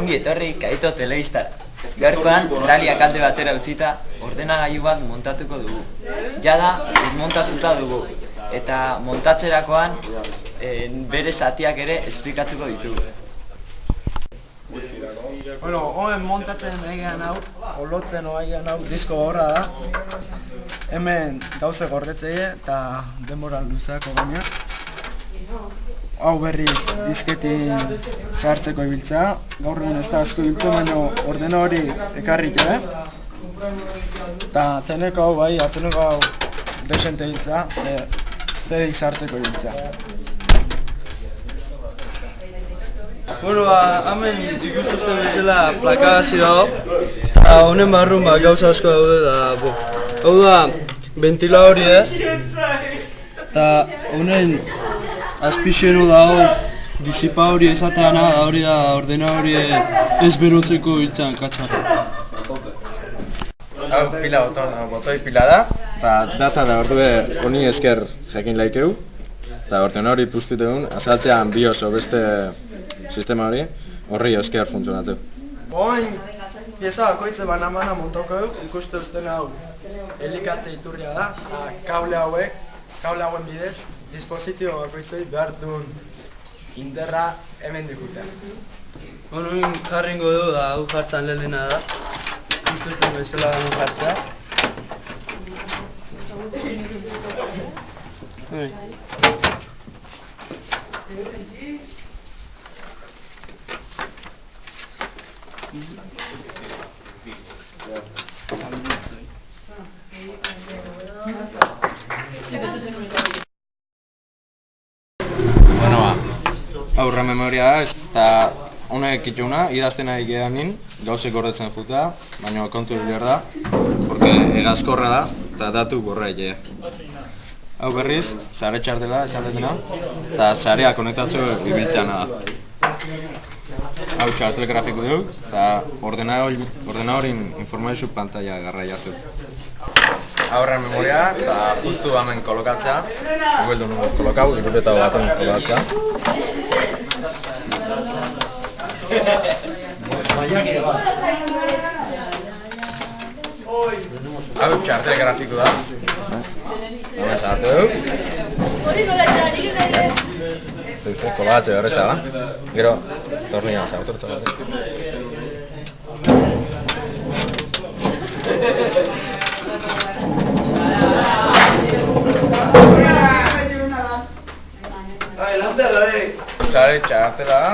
Ongi etorri Kaito telebistara. Gaurkoan, raliak alde batera utzita, ordenagailu bat montatuko dugu. Jada, desmontatuta dugu. Eta montatzerakoan, bere zatiak ere esplikatuko ditugu. Hemen montatzen egean hau, olotzen egean hau disko horra da. Hemen gauze gordetzea eta denbora luzeako baina. Hau berriz disketin sartzeko ibiltza. Gaur egun ez da asko ibiltzen, baina ordena hori ekarrik ere. Eta atzeneko hau bai, atzeneko hau desente ibiltza, ze zedik sartzeko ibiltza. Hemen ikustuzten bezala plaka hasi dago, eta honen barrun gauza asko daude da, hau da ventiladori eta honen azpixenu dago disipa hori esateana, da hori da ordena hori ez berotzeko hiltzen katxarra. Hau pila botoi pila da, eta data da ordue honi esker jakin laikeu, eta ordena hori puztitegun, azaltzean BIOS beste sistema hori, horri esker funtzionatu. Oain, pieza bakoitze bana-bana montoko duk, ikuste usten hau elikatze iturria da, kable hauen bidez, dispositibo bakoitzei behar duen inderra hemen dikutea. Honen jarringo du da, hau jartzan lehena da, ikustuzten bezala jartzea. Aurra memoria da, eta honek itxuna, idazten ari geanin, gauzek gordetzen juta, baina kontu behar da, porque egazkorra da, eta datu borra egea. Hau berriz, sare txartela esan dezena, eta sarea konektatzeko ibiltzena da. Hau txartel grafiko dugu, eta ordenadorin informazio pantalla garraiatzu. Aurren memoria, eta justu hemen kolokatzea, gubeldu nuen kolokau, irureta baten kolokatzea. Hau txartel grafiko da, hemen sartu dugu. Uste, kolagatze horreza da, gero tornian zautortza bat. Sare txartela da,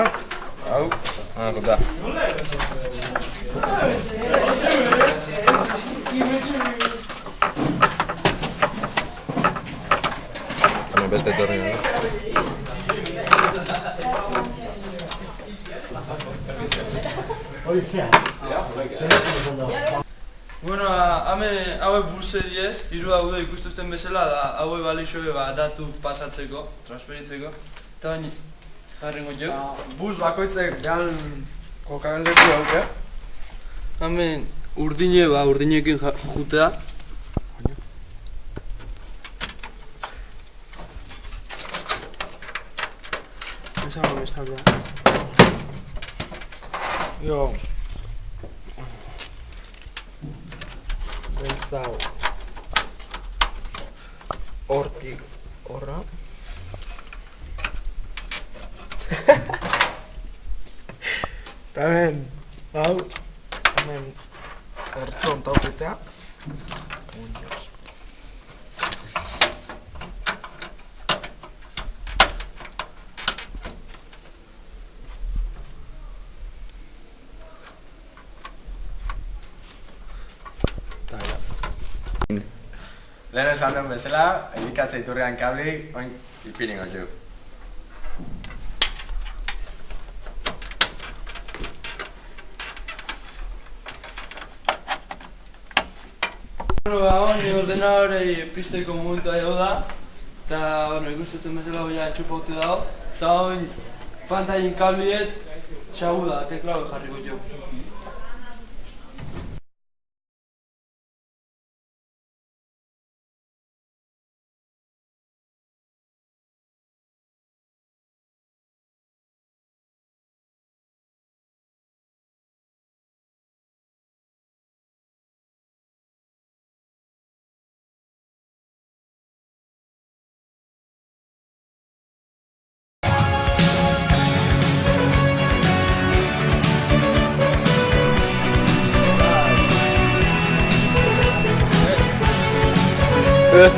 hau, kuta. Beste tornian da. Hemen hauek burse diez, hiru daude ikustuzten bezala da hauek balixoe datu pasatzeko, transferitzeko, eta baina jarringo jo. Bus bakoitzek jan kokageleku dauke. Hemen urdinekin jutea. Esa hau bestaldea. Jo. Bentzau. Hortik horra. Eta hemen, hau, hemen ertzon tauketea. Lehen esan den bezala, elikatze iturrian kablik, oin ipiringo jo. Honi ordenadorei pisteko momentua edo da, eta ikustutzen bezala hori entxufauti dago, eta hori pantailin kabliet txagu da, teklaue jarriko jo. Eh.